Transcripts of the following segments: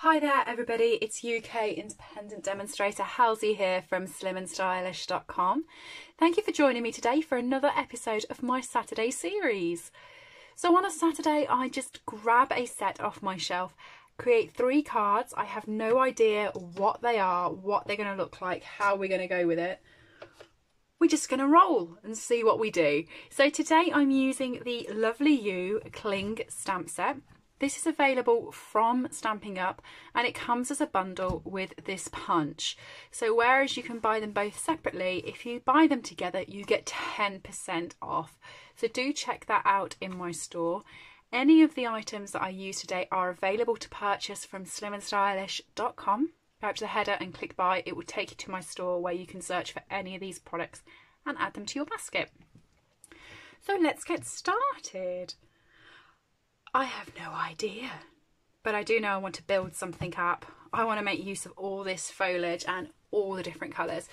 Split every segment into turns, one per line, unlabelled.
Hi there everybody, it's UK independent demonstrator Halsey here from slimandstylish.com. Thank you for joining me today for another episode of my Saturday series. So on a Saturday I just grab a set off my shelf, create 3 cards. I have no idea what they are, what they're going to look like, how we're going to go with it. We're just going to roll and see what we do. So today I'm using the Lovely You Cling stamp set. This is available from Stampin' Up and it comes as a bundle with this punch. So whereas you can buy them both separately, if you buy them together you get 10% off. So do check that out in my store. Any of the items that I use today are available to purchase from slimandstylish.com. Go up to the header and click buy. It will take you to my store where you can search for any of these products and add them to your basket. So let's get started. I have no idea, but I do know I want to build something up. I want to make use of all this foliage and all the different colours.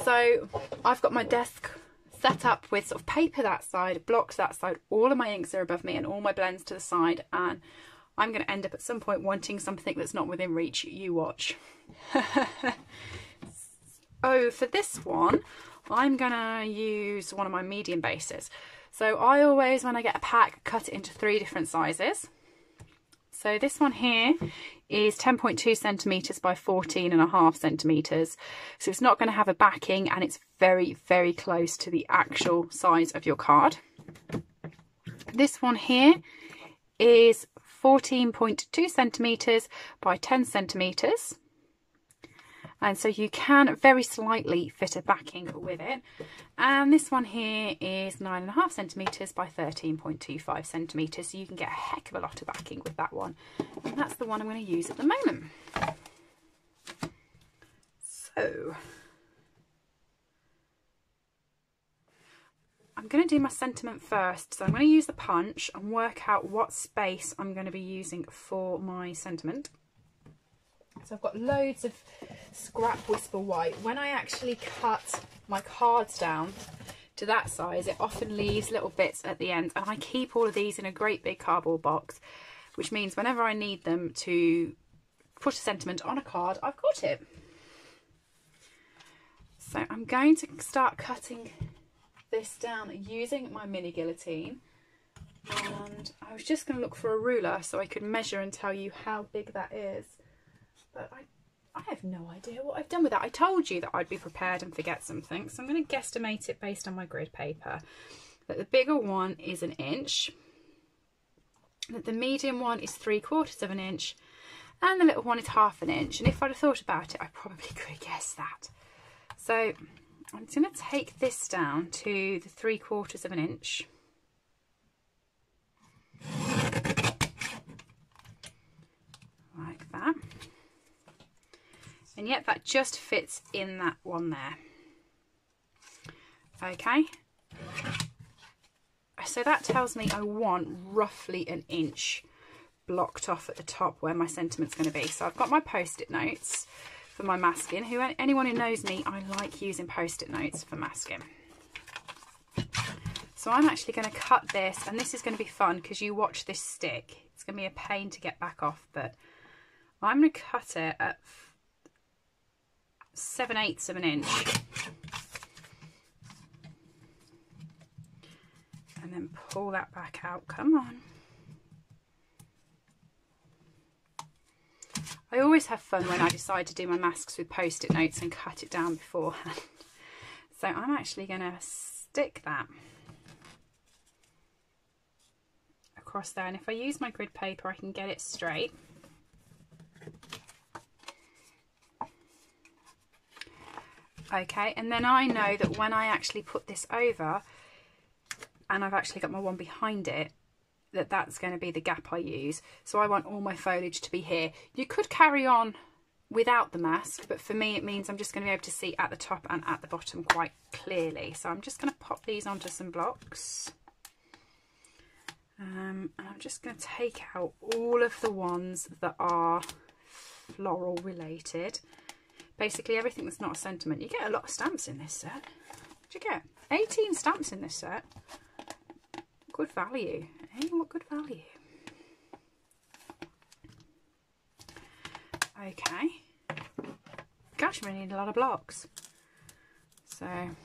So I've got my desk set up with sort of paper that side, blocks that side, all of my inks are above me and all my blends to the side, and I'm going to end up at some point wanting something that's not within reach. You watch. Oh, for this one, I'm going to use one of my medium bases. So I always, when I get a pack, cut it into 3 different sizes. So this one here is 10.2 centimetres by 14.5 centimetres. So it's not going to have a backing and it's very, very close to the actual size of your card. This one here is 14.2 centimetres by 10 centimetres. And so you can very slightly fit a backing with it. And this one here is 9.5 centimetres by 13.25 centimetres. So you can get a heck of a lot of backing with that one. And that's the one I'm going to use at the moment. So I'm going to do my sentiment first. So I'm going to use the punch and work out what space I'm going to be using for my sentiment. So I've got loads of scrap Whisper White. When I actually cut my cards down to that size, it often leaves little bits at the end, and I keep all of these in a great big cardboard box, which means whenever I need them to put a sentiment on a card, I've got it. So I'm going to start cutting this down using my mini guillotine, and I was just going to look for a ruler so I could measure and tell you how big that is. But I have no idea what I've done with that. I told you that I'd be prepared and forget something. So I'm going to guesstimate it based on my grid paper. That the bigger one is 1 inch. That the medium one is 3/4 of an inch. And the little one is 1/2 inch. And if I'd have thought about it, I probably could have guessed that. So I'm going to take this down to the 3/4 of an inch. Like that. And yet that just fits in that one there. Okay, so that tells me I want roughly 1 inch blocked off at the top where my sentiment's going to be. So I've got my post-it notes for my masking. Anyone who knows me, I like using post-it notes for masking. So I'm actually going to cut this, and this is going to be fun because you watch this stick. It's going to be a pain to get back off, but I'm going to cut it at 7/8 of an inch, and then pull that back out. Come on. I always have fun when I decide to do my masks with post-it notes and cut it down beforehand. So I'm actually going to stick that across there, and if I use my grid paper I can get it straight. Okay, and then I know that when I actually put this over and I've actually got my one behind it, that's going to be the gap I use. So I want all my foliage to be here. You could carry on without the mask, but for me it means I'm just going to be able to see at the top and at the bottom quite clearly. So I'm just going to pop these onto some blocks. And I'm just going to take out all of the ones that are floral related. Basically everything that's not a sentiment. You get a lot of stamps in this set. What do you get? 18 stamps in this set. Good value. Hey, what good value. Okay. Gosh, I'm going to need a lot of blocks. So I've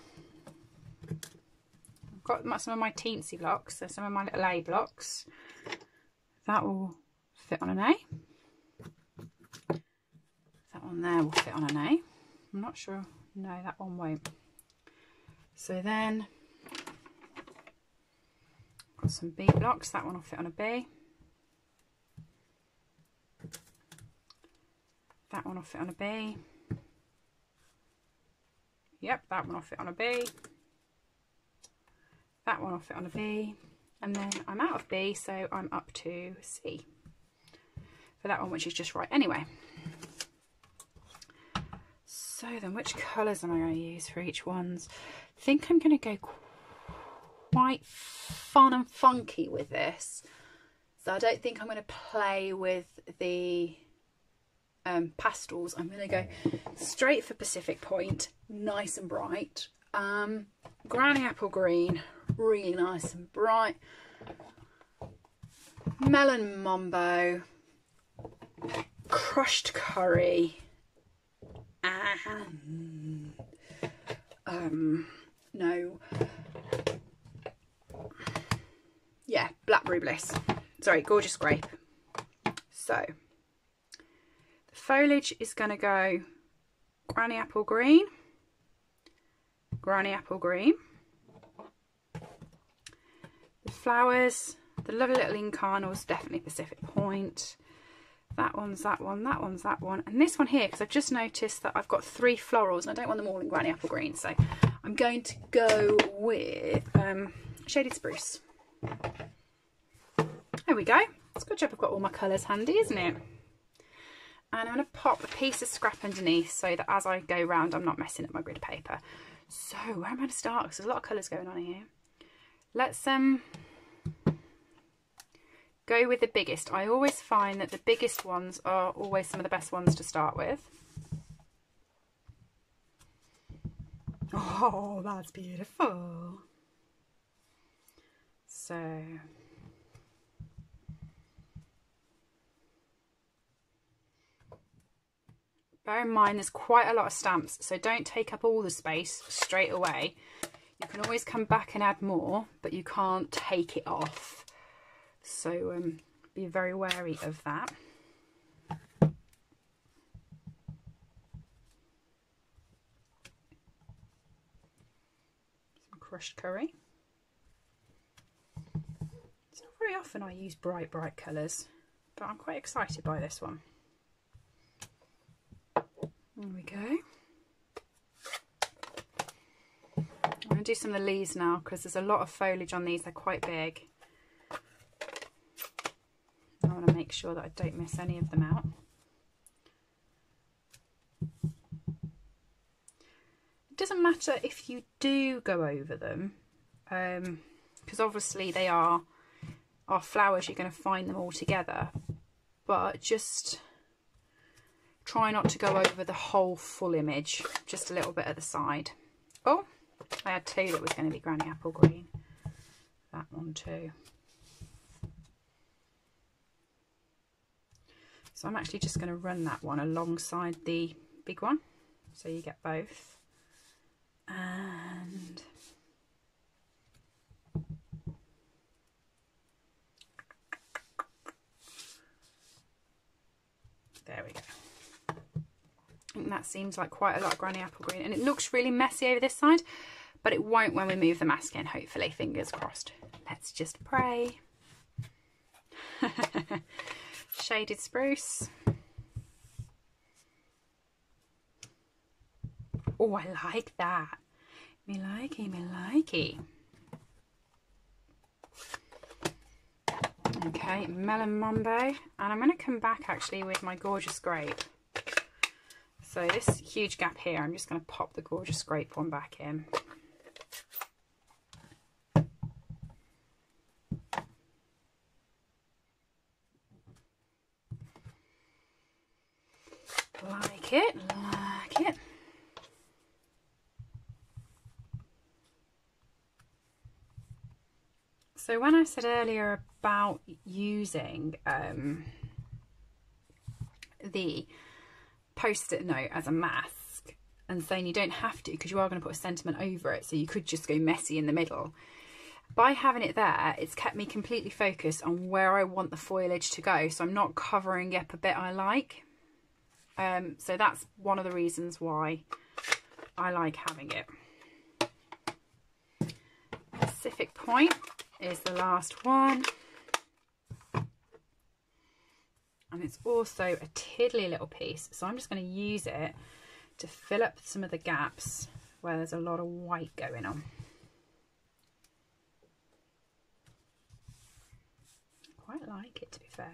got some of my teensy blocks, so some of my little A blocks. That will fit on an A. That one there will fit on an A. I'm not sure. No, that one won't. So then got some B blocks. That one will fit on a B. That one will fit on a B. Yep, that one will fit on a B. That one will fit on a B. And then I'm out of B, so I'm up to C for that one, which is just right anyway. So then which colours am I going to use for each ones? I think I'm going to go quite fun and funky with this. So I don't think I'm going to play with the pastels. I'm going to go straight for Pacific Point, nice and bright. Granny Apple Green, really nice and bright. Melon Mambo, Crushed Curry, and yeah, Blackberry Bliss. Sorry, Gorgeous Grape. So the foliage is going to go Granny Apple Green, Granny Apple Green. The flowers, the lovely little incarnals, definitely Pacific Point. That one's that one, that one's that one, and this one here, because I've just noticed that I've got 3 florals and I don't want them all in Granny Apple Green, so I'm going to go with Shaded Spruce. There we go. It's a good job I've got all my colours handy, isn't it? And I'm going to pop a piece of scrap underneath so that as I go round I'm not messing up my grid paper. So where am I going to start? Because there's a lot of colours going on here. Let's go with the biggest. I always find that the biggest ones are always some of the best ones to start with. Oh, that's beautiful. So bear in mind there's quite a lot of stamps, so don't take up all the space straight away. You can always come back and add more, but you can't take it off. So be very wary of that. Some crushed curry. It's not very often I use bright colours, but I'm quite excited by this one. There we go. I'm going to do some of the leaves now because there's a lot of foliage on these. They're quite big. I want to make sure that I don't miss any of them out. It doesn't matter if you do go over them, because obviously they are flowers, you're going to find them all together, but just try not to go over the whole full image, just a little bit at the side. Oh, I had 2 that was going to be Granny Apple Green. That one too. So I'm actually just going to run that one alongside the big one, so you get both. And there we go. I think that seems like quite a lot of Granny Apple Green, and it looks really messy over this side, but it won't when we move the mask in, hopefully, fingers crossed. Let's just pray. Shaded Spruce. Oh, I like that. Me likey, me likey. Okay, Melon Mambo. And I'm going to come back actually with my Gorgeous Grape. So this huge gap here, I'm just going to pop the Gorgeous Grape one back in. Like it, like it. So when I said earlier about using the post-it note as a mask and saying you don't have to, because you are going to put a sentiment over it, so you could just go messy in the middle. By having it there, it's kept me completely focused on where I want the foliage to go, so I'm not covering up a bit I like. So that's one of the reasons why I like having it. Pacific Point is the last one. And it's also a tiddly little piece, so I'm just going to use it to fill up some of the gaps where there's a lot of white going on. I quite like it, to be fair.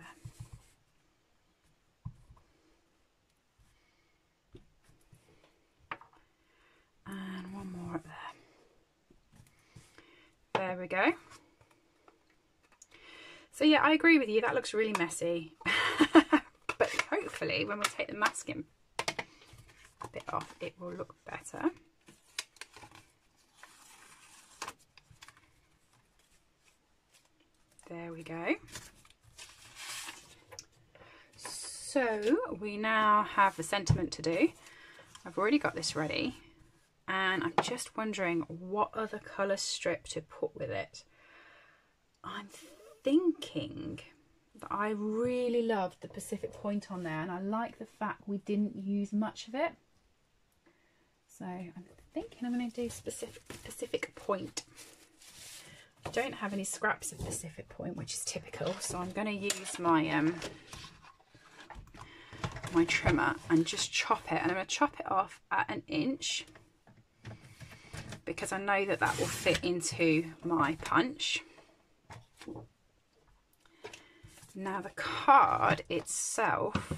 And one more up there. There we go. So yeah, I agree with you, that looks really messy. But hopefully when we take the masking bit off, it will look better. There we go. So we now have the sentiment to do. I've already got this ready, and I'm just wondering what other colour strip to put with it. I'm thinking that I really loved the Pacific Point on there, and I like the fact we didn't use much of it. So I'm thinking I'm going to do Pacific Point. I don't have any scraps of Pacific Point, which is typical, so I'm going to use my my trimmer and just chop it, and I'm going to chop it off at 1 inch because I know that that will fit into my punch. Now the card itself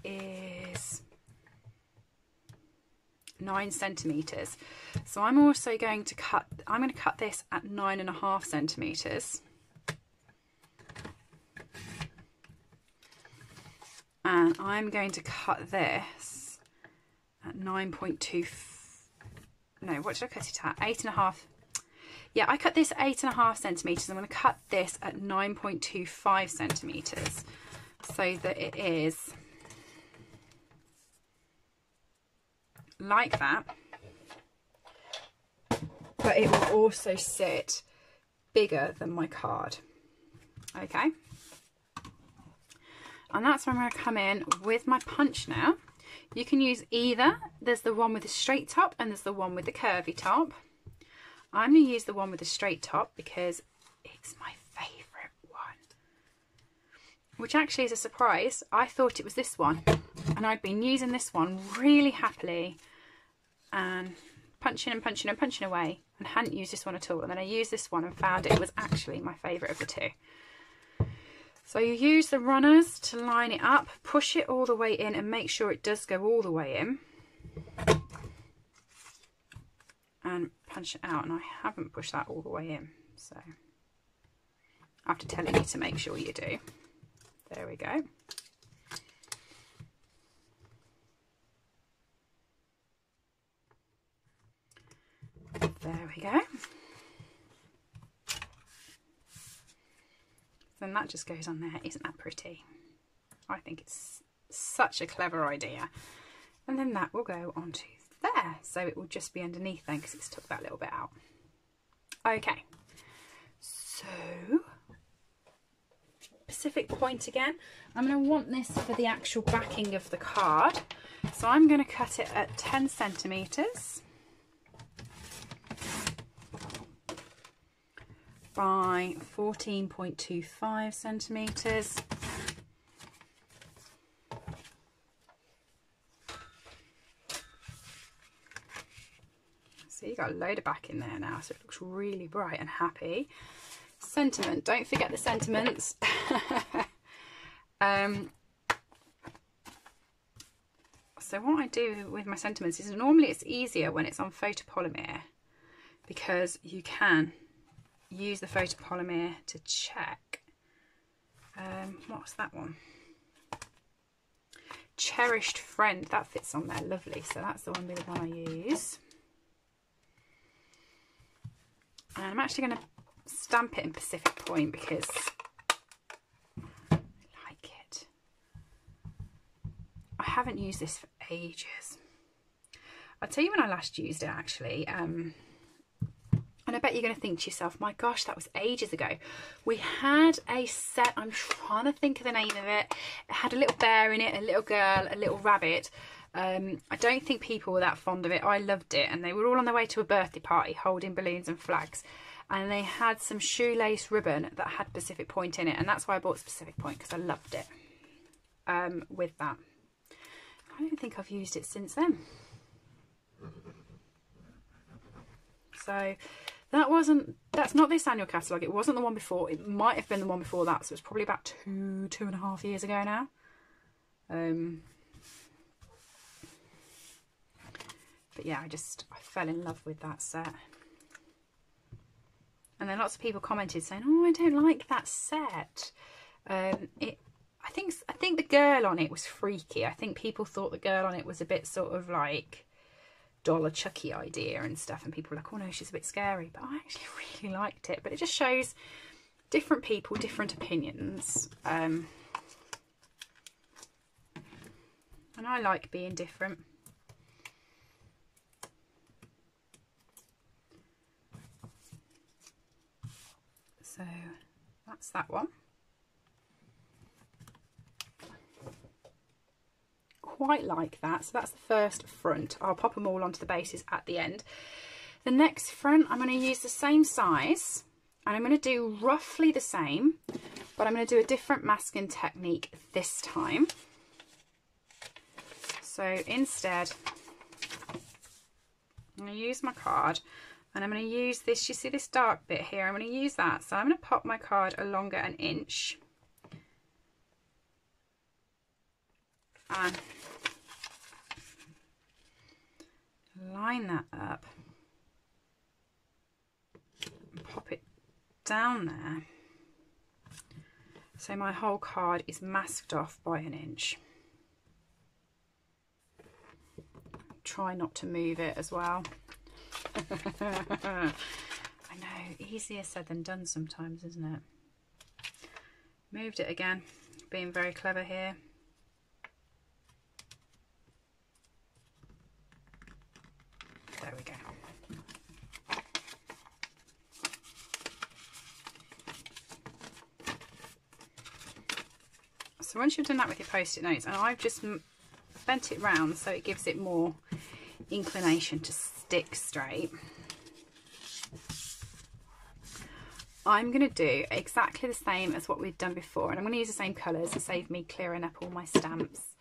is 9 centimeters, so I'm also going to cut, I'm going to cut this at 9.5 centimeters, and I'm going to cut this at 9.2, no, what did I cut it at? 8.5. Yeah, I cut this at 8.5 centimeters. I'm going to cut this at 9.25 centimeters so that it is like that, but it will also sit bigger than my card. Okay, and that's where I'm going to come in with my punch now. You can use either. There's the one with the straight top and there's the one with the curvy top. I'm going to use the one with the straight top because it's my favourite one, which actually is a surprise. I thought it was this one, and I'd been using this one really happily and punching and punching and punching away, and hadn't used this one at all. And then I used this one and found it was actually my favourite of the two. So you use the runners to line it up, push it all the way in and make sure it does go all the way in, and punch it out. And I haven't pushed that all the way in, so after telling you to make sure you do. There we go. There we go. Then that just goes on there. Isn't that pretty? I think it's such a clever idea. And then that will go onto there, so it will just be underneath then because it's took that little bit out. Okay, so Pacific Point again. I'm going to want this for the actual backing of the card, so I'm going to cut it at 10 centimeters by 14.25 centimeters. So you got a load of back in there now, so it looks really bright and happy. Sentiment, don't forget the sentiments. So what I do with my sentiments is normally it's easier when it's on photopolymer, because you can use the photopolymer to check. What's that one? Cherished Friend, that fits on there lovely, so that's the one I use. And I'm actually going to stamp it in Pacific Point because I like it. I haven't used this for ages. I'll tell you when I last used it actually. And I bet you're going to think to yourself, my gosh, that was ages ago. We had a set, I'm trying to think of the name of it. It had a little bear in it, a little girl, a little rabbit. I don't think people were that fond of it. I loved it, and they were all on their way to a birthday party holding balloons and flags. And they had some shoelace ribbon that had Pacific Point in it, and that's why I bought Pacific Point, because I loved it with that. I don't think I've used it since then. So that's not this annual catalogue. It wasn't the one before. It might have been the one before that, so it's probably about 2.5 years ago now. But yeah, I fell in love with that set. And then lots of people commented saying, oh, I don't like that set. I think the girl on it was freaky. I think people thought the girl on it was a bit sort of like Dollar Chucky idea and stuff, and people were like, oh no, she's a bit scary. But I actually really liked it. But it just shows different people, different opinions. And I like being different. So that's that one. Quite like that. So that's the first front. I'll pop them all onto the bases at the end. The next front, I'm going to use the same size, and I'm going to do roughly the same, but I'm going to do a different masking technique this time. So instead, I'm going to use my card, and I'm going to use this, you see this dark bit here, I'm going to use that. So I'm going to pop my card along at 1 inch. And line that up and pop it down there, so my whole card is masked off by 1 inch. Try not to move it as well. I know, easier said than done sometimes, isn't it? Moved it again, being very clever here. There we go. So once you've done that with your post-it notes, and I've just bent it round so it gives it more inclination to stick straight, I'm going to do exactly the same as what we've done before, and I'm going to use the same colours to save me clearing up all my stamps.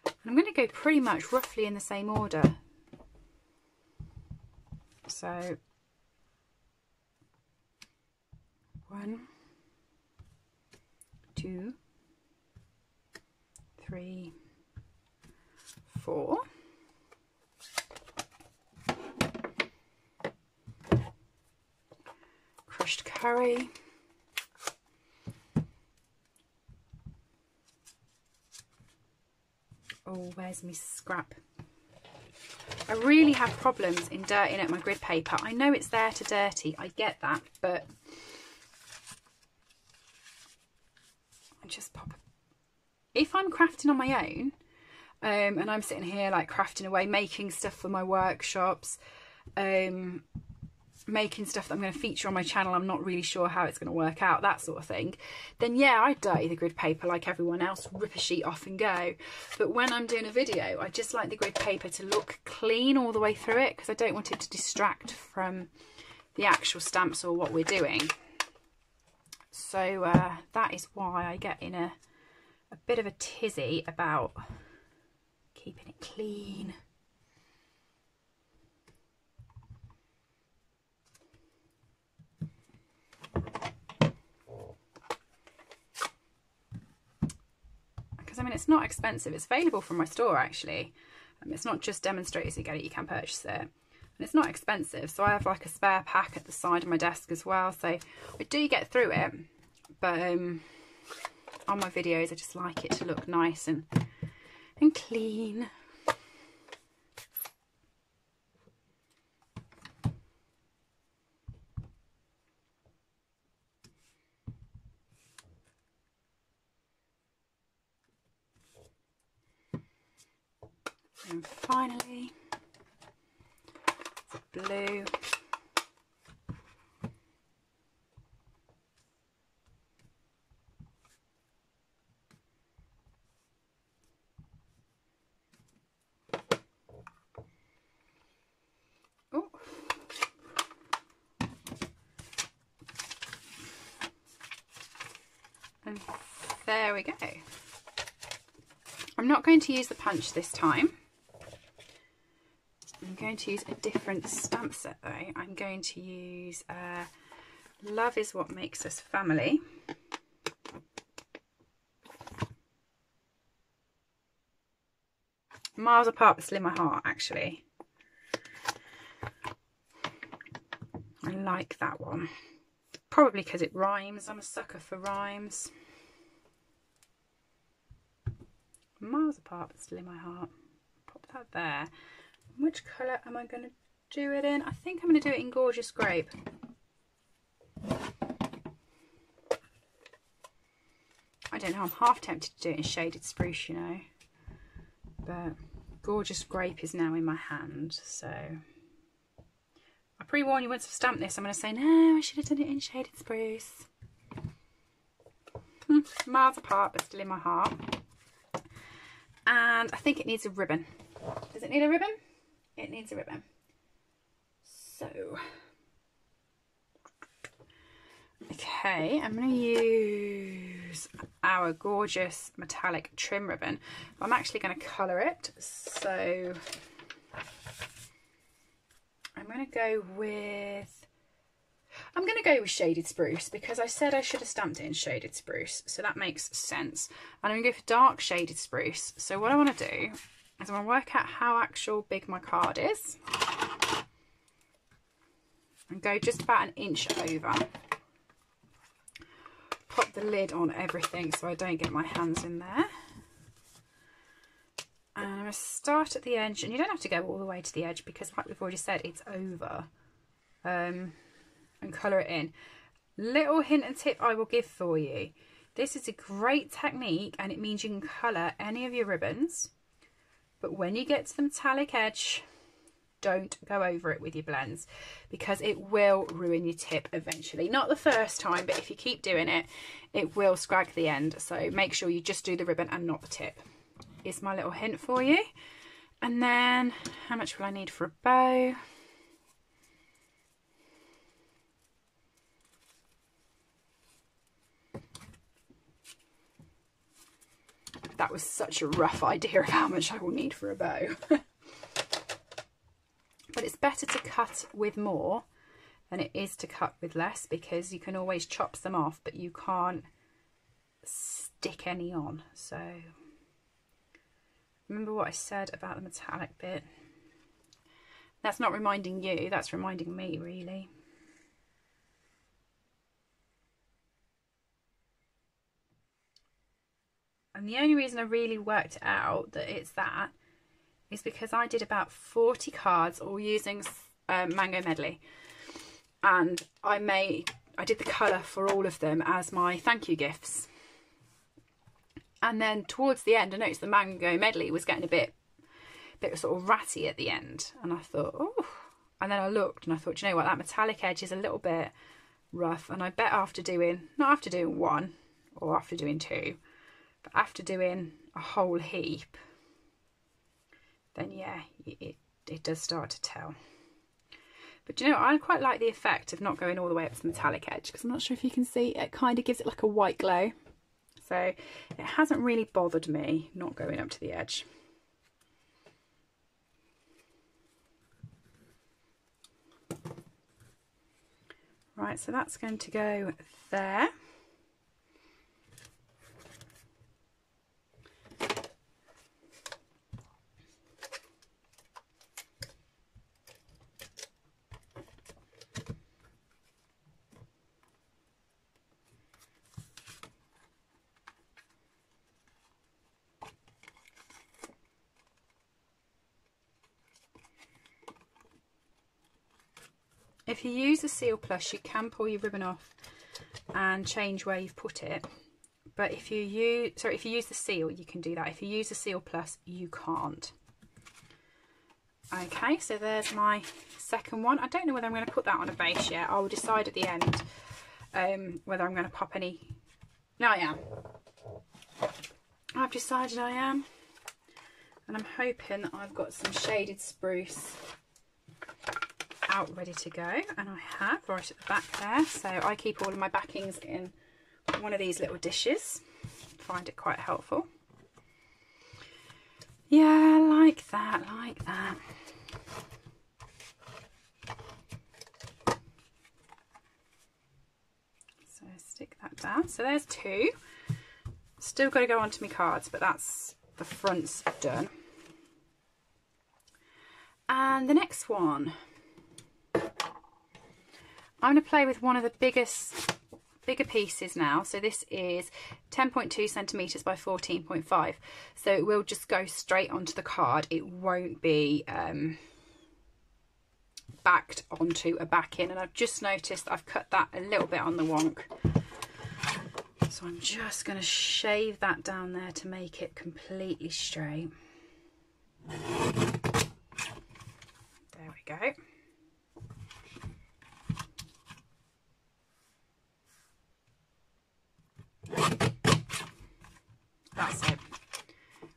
And I'm going to go pretty much roughly in the same order. So 1, 2, 3, 4. Crushed curry. Oh, where's my scrap? I really have problems in dirtying up my grid paper. I know it's there to dirty, I get that, but I just pop. If I'm crafting on my own, and I'm sitting here like crafting away, making stuff for my workshops, making stuff that I'm going to feature on my channel, I'm not really sure how it's going to work out, that sort of thing, then yeah, I dirty the grid paper like everyone else, rip a sheet off and go. But when I'm doing a video, I just like the grid paper to look clean all the way through it, because I don't want it to distract from the actual stamps or what we're doing. So that is why I get in a bit of a tizzy about keeping it clean. Because I mean, it's not expensive. It's available from my store actually. It's not just demonstrators who get it, you can purchase it. And it's not expensive, so I have like a spare pack at the side of my desk as well, so I do get through it. But on my videos I just like it to look nice and clean. And finally, the blue. Oh. And there we go. I'm not going to use the punch this time. I'm going to use a different stamp set though. I'm going to use Love is What Makes Us Family. Miles Apart but Still in My Heart, actually. I like that one. Probably because it rhymes. I'm a sucker for rhymes. Miles Apart but Still in My Heart. Pop that there. Which colour am I going to do it in? I think I'm going to do it in Gorgeous Grape. I don't know, I'm half tempted to do it in Shaded Spruce, you know. But Gorgeous Grape is now in my hand, so... I pre-warn you, once I've stamped this, I'm going to say, no, I should have done it in Shaded Spruce. Miles Apart, but Still in My Heart. And I think it needs a ribbon. Does it need a ribbon? It needs a ribbon. So, okay, I'm going to use our gorgeous metallic trim ribbon. I'm actually going to colour it, so I'm going to go with Shaded Spruce, because I said I should have stamped it in Shaded Spruce, so that makes sense. And I'm going to go for dark Shaded Spruce. So what I want to do is I'm going to work out how actual big my card is and go just about an inch over. Pop the lid on everything so I don't get my hands in there. And I'm going to start at the edge, and you don't have to go all the way to the edge because, like we've already said, it's over. And colour it in. Little hint and tip I will give for you. This is a great technique, and it means you can colour any of your ribbons. But when you get to the metallic edge, don't go over it with your blends, because it will ruin your tip eventually. Not the first time, but if you keep doing it, it will scrag the end. So make sure you just do the ribbon and not the tip. Is my little hint for you. And then how much will I need for a bow? That was such a rough idea of how much I will need for a bow. But it's better to cut with more than it is to cut with less, because you can always chop them off, but you can't stick any on. So remember what I said about the metallic bit. That's not reminding you, that's reminding me, really. And the only reason I really worked out that it's that is because I did about 40 cards all using Mango Medley, and I did the colour for all of them as my thank you gifts. And then towards the end I noticed the Mango Medley was getting a bit sort of ratty at the end, and I thought, oh, and then I looked and I thought, you know what, that metallic edge is a little bit rough, and I bet after doing, not after doing one or after doing two, but after doing a whole heap, then yeah, it does start to tell. But you know, I quite like the effect of not going all the way up to the metallic edge, because I'm not sure if you can see, it kind of gives it like a white glow. So it hasn't really bothered me not going up to the edge. Right, so that's going to go there. If you use a Seal Plus, you can pull your ribbon off and change where you've put it. But if you use the Seal, you can do that. If you use the Seal Plus, you can't. Okay, so there's my second one. I don't know whether I'm going to put that on a base yet. I'll decide at the end whether I'm going to pop any. No, I am. I've decided I am. And I'm hoping that I've got some shaded spruce out ready to go. And I have, right at the back there. So I keep all of my backings in one of these little dishes. Find it quite helpful. Yeah, like that, like that. So stick that down. So there's two. Still got to go onto my cards, but that's the fronts done. And the next one, I'm going to play with one of the bigger pieces now. So this is 10.2 centimeters by 14.5. So it will just go straight onto the card. It won't be backed onto a backing. And I've just noticed I've cut that a little bit on the wonk. So I'm just going to shave that down there to make it completely straight. There we go. That's it.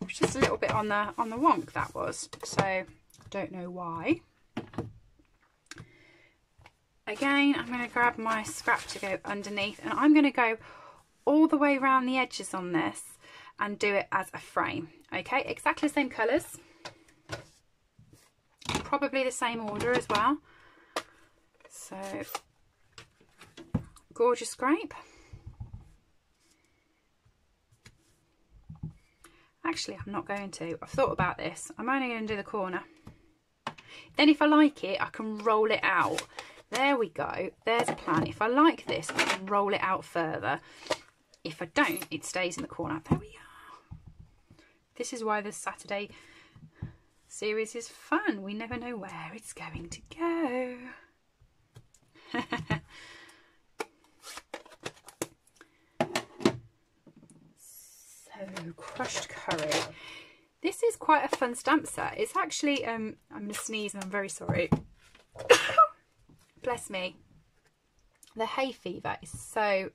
It's just a little bit on the wonk, that was. So don't know why. Again, I'm going to grab my scrap to go underneath, and I'm going to go all the way around the edges on this and do it as a frame. Okay, exactly the same colours, probably the same order as well. So gorgeous scrape. Actually, I'm not going to. I've thought about this. I'm only going to do the corner. Then if I like it, I can roll it out. There we go. There's a plan. If I like this, I can roll it out further. If I don't, it stays in the corner. There we are. This is why the Saturday series is fun. We never know where it's going to go. So, crushed curry. This is quite a fun stamp set. It's actually, I'm going to sneeze and I'm very sorry. Bless me. The hay fever is so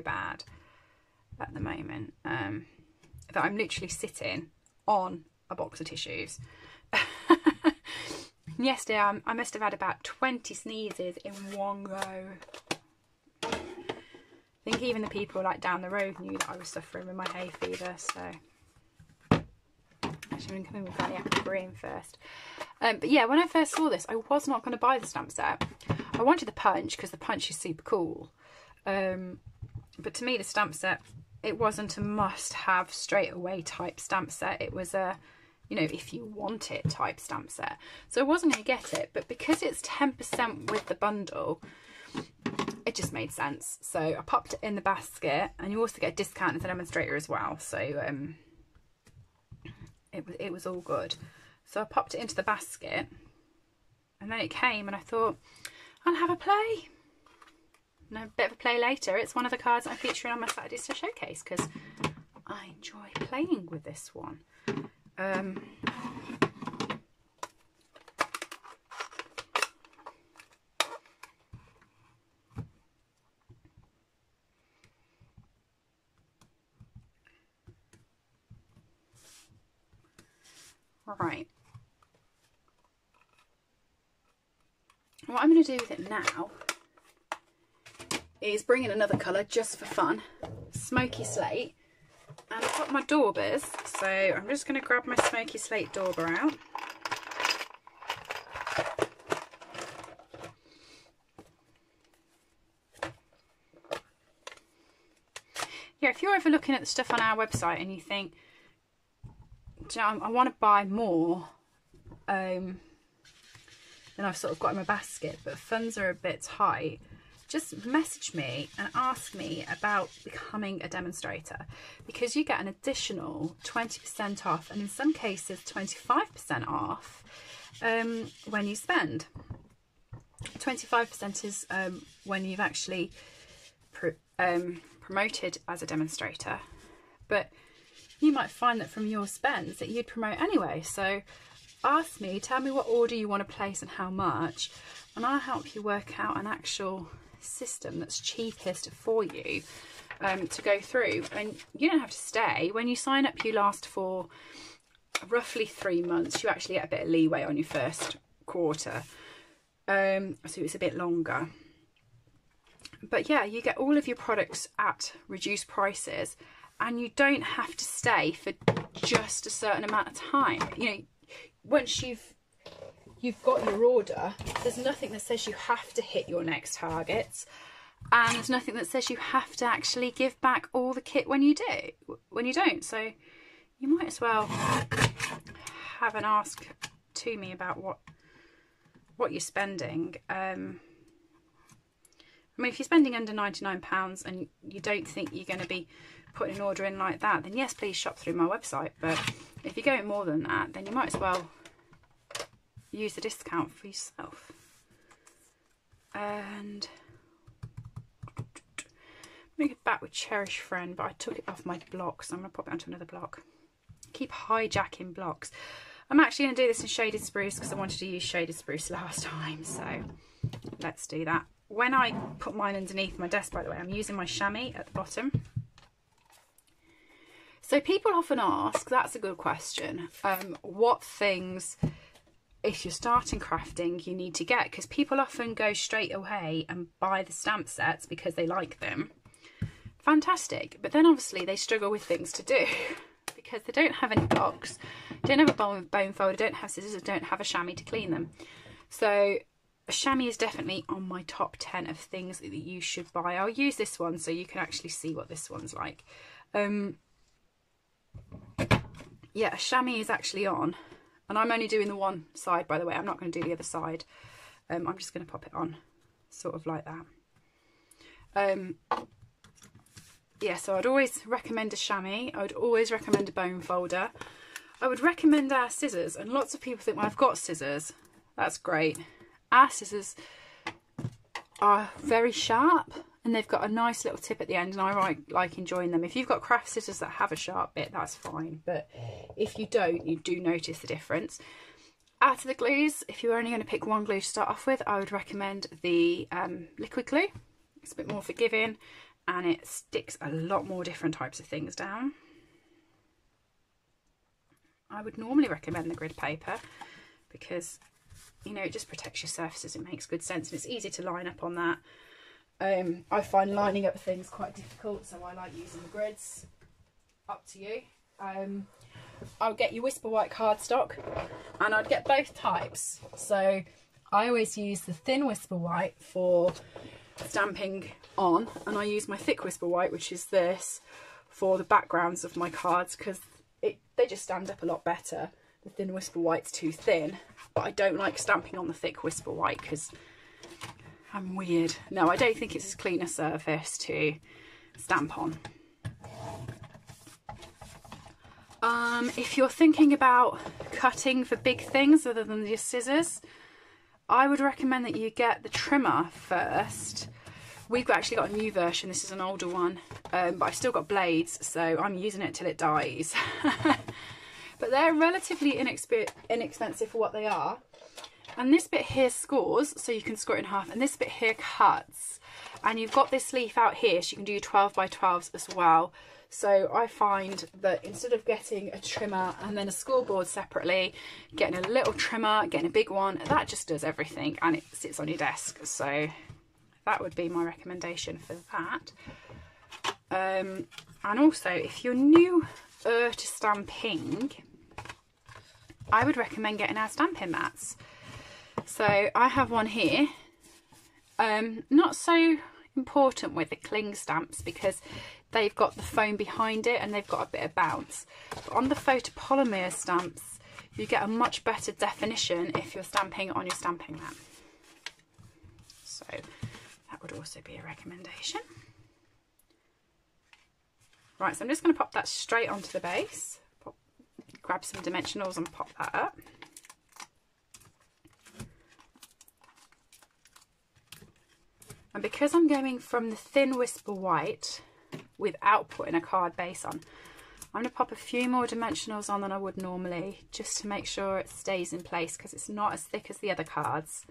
bad at the moment that I'm literally sitting on a box of tissues. Yesterday I must have had about 20 sneezes in one go. I think even the people like down the road knew that I was suffering with my hay fever. So actually I'm coming with Granny Apple Green first. But yeah, when I first saw this, I was not going to buy the stamp set. I wanted the punch because the punch is super cool. But to me, the stamp set, it wasn't a must-have straight away type stamp set. It was a, you know, if you want it type stamp set. So I wasn't going to get it, but because it's 10% with the bundle, it just made sense. So I popped it in the basket, and you also get a discount as a demonstrator as well. So it was all good. So I popped it into the basket, and then it came, and I thought, I'll have a play. And a bit of a play later. It's one of the cards I'm featuring on my Saturday Showcase because I enjoy playing with this one. Right. What I'm going to do with it now is bring in another colour just for fun, Smoky Slate, and I've got my daubers, so I'm just going to grab my Smoky Slate dauber out. Yeah, if you're ever looking at the stuff on our website and you think, do you know, I want to buy more than I've sort of got in my basket, but funds are a bit tight, just message me and ask me about becoming a demonstrator, because you get an additional 20% off, and in some cases 25% off when you spend. 25% is when you've actually promoted as a demonstrator, but you might find that from your spends that you'd promote anyway. So ask me, tell me what order you want to place and how much, and I'll help you work out an actual system that's cheapest for you to go through. And you don't have to stay. When you sign up, you last for roughly 3 months. You actually get a bit of leeway on your first quarter, so it's a bit longer. But yeah, you get all of your products at reduced prices, and you don't have to stay for just a certain amount of time. You know, once you've got your order, there's nothing that says you have to hit your next targets, and there's nothing that says you have to actually give back all the kit when you don't. So you might as well have an ask to me about what you're spending. I mean, if you're spending under £99 and you don't think you're going to be putting an order in like that, then yes, please shop through my website. But if you're going more than that, then you might as well use the discount for yourself. And I'm going to get back with Cherish Friend, but I took it off my block, so I'm going to pop it onto another block. Keep hijacking blocks. I'm actually going to do this in Shaded Spruce because I wanted to use Shaded Spruce last time, so let's do that. When I put mine underneath my desk, by the way, I'm using my chamois at the bottom. So people often ask, that's a good question, what things, if you're starting crafting, you need to get, because people often go straight away and buy the stamp sets because they like them. Fantastic. But then obviously they struggle with things to do because they don't have any blocks, don't have a bone folder, don't have scissors, don't have a chamois to clean them. So a chamois is definitely on my top 10 of things that you should buy. I'll use this one so you can actually see what this one's like. Yeah, a chamois is actually on, and I'm only doing the one side, by the way. I'm not going to do the other side. I'm just going to pop it on sort of like that. Yeah, so I'd always recommend a chamois. I would always recommend a bone folder. I would recommend our scissors, and lots of people think, well, I've got scissors. That's great. Our scissors are very sharp, and they've got a nice little tip at the end, and I like enjoying them. If you've got craft scissors that have a sharp bit, that's fine, but if you don't, you do notice the difference. Out of the glues, if you're only going to pick one glue to start off with, I would recommend the liquid glue. It's a bit more forgiving, and it sticks a lot more different types of things down. I would normally recommend the grid paper because, you know, it just protects your surfaces. It makes good sense, and it's easy to line up on that. I find lining up things quite difficult, so I like using the grids. Up to you. I'll get your Whisper White cardstock, and I'd get both types. So I always use the thin Whisper White for stamping on, and I use my thick Whisper White, which is this, for the backgrounds of my cards, because they just stand up a lot better. The thin Whisper White's too thin, but I don't like stamping on the thick Whisper White because I'm weird. No, I don't think it's a cleaner surface to stamp on. If you're thinking about cutting for big things other than your scissors, I would recommend that you get the trimmer first. We've actually got a new version. This is an older one, but I've still got blades, so I'm using it till it dies. But they're relatively inexpensive for what they are. And this bit here scores, so you can score it in half, and this bit here cuts. And you've got this leaf out here, so you can do your 12 by 12s as well. So I find that instead of getting a trimmer and then a scoreboard separately, getting a little trimmer, getting a big one, that just does everything, and it sits on your desk. So that would be my recommendation for that. And also, if you're new to stamping, I would recommend getting our Stampin' mats. So I have one here. Not so important with the cling stamps because they've got the foam behind it and they've got a bit of bounce. But on the photopolymer stamps, you get a much better definition if you're stamping on your stamping mat. So that would also be a recommendation. Right, so I'm just going to pop that straight onto the base. Grab some dimensionals and pop that up. And because I'm going from the thin Whisper White without putting a card base on, I'm going to pop a few more dimensionals on than I would normally, just to make sure it stays in place, because it's not as thick as the other cards.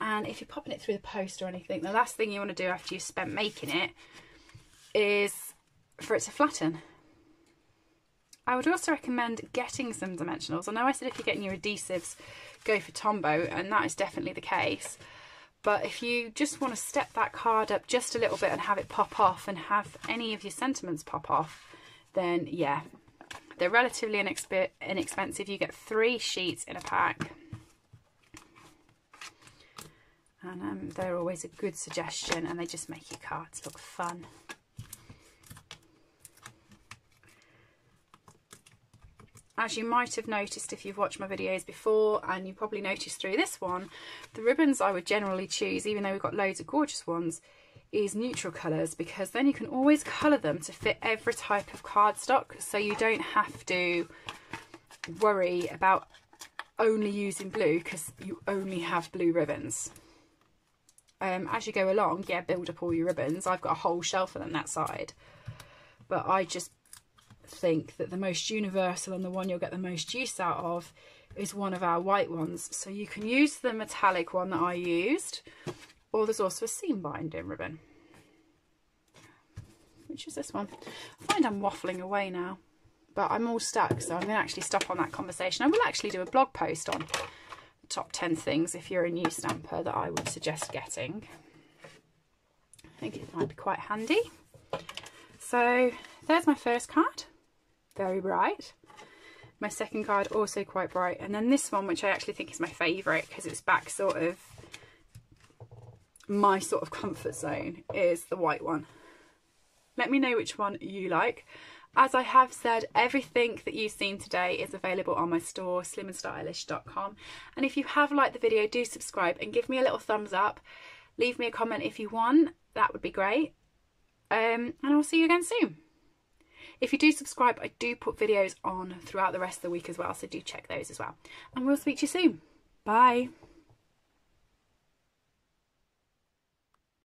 And if you're popping it through the post or anything, the last thing you want to do after you've spent making it is for it to flatten. I would also recommend getting some dimensionals. I know I said if you're getting your adhesives, go for Tombow, and that is definitely the case. But if you just want to step that card up just a little bit and have it pop off and have any of your sentiments pop off, then yeah, they're relatively inexpensive. You get 3 sheets in a pack, and they're always a good suggestion, and they just make your cards look fun. As you might have noticed if you've watched my videos before, and you probably noticed through this one, the ribbons I would generally choose, even though we've got loads of gorgeous ones, is neutral colours, because then you can always colour them to fit every type of cardstock, so you don't have to worry about only using blue because you only have blue ribbons. As you go along, yeah, build up all your ribbons. I've got a whole shelf of them that side, but I just think that the most universal and the one you'll get the most use out of is one of our white ones. So you can use the metallic one that I used, or there's also a seam binding ribbon, which is this one. I find I'm waffling away now, but I'm all stuck, so I'm going to actually stop on that conversation. I will actually do a blog post on the top 10 things, if you're a new stamper, that I would suggest getting. I think it might be quite handy. So there's my first card, very bright. My second card, also quite bright. And then this one, which I actually think is my favourite because it's back sort of my sort of comfort zone, is the white one. Let me know which one you like. As I have said, everything that you've seen today is available on my store, slimandstylish.com. And if you have liked the video, do subscribe and give me a little thumbs up. Leave me a comment if you want, that would be great. And I'll see you again soon. If you do subscribe, I do put videos on throughout the rest of the week as well, so do check those as well. And we'll speak to you soon. Bye.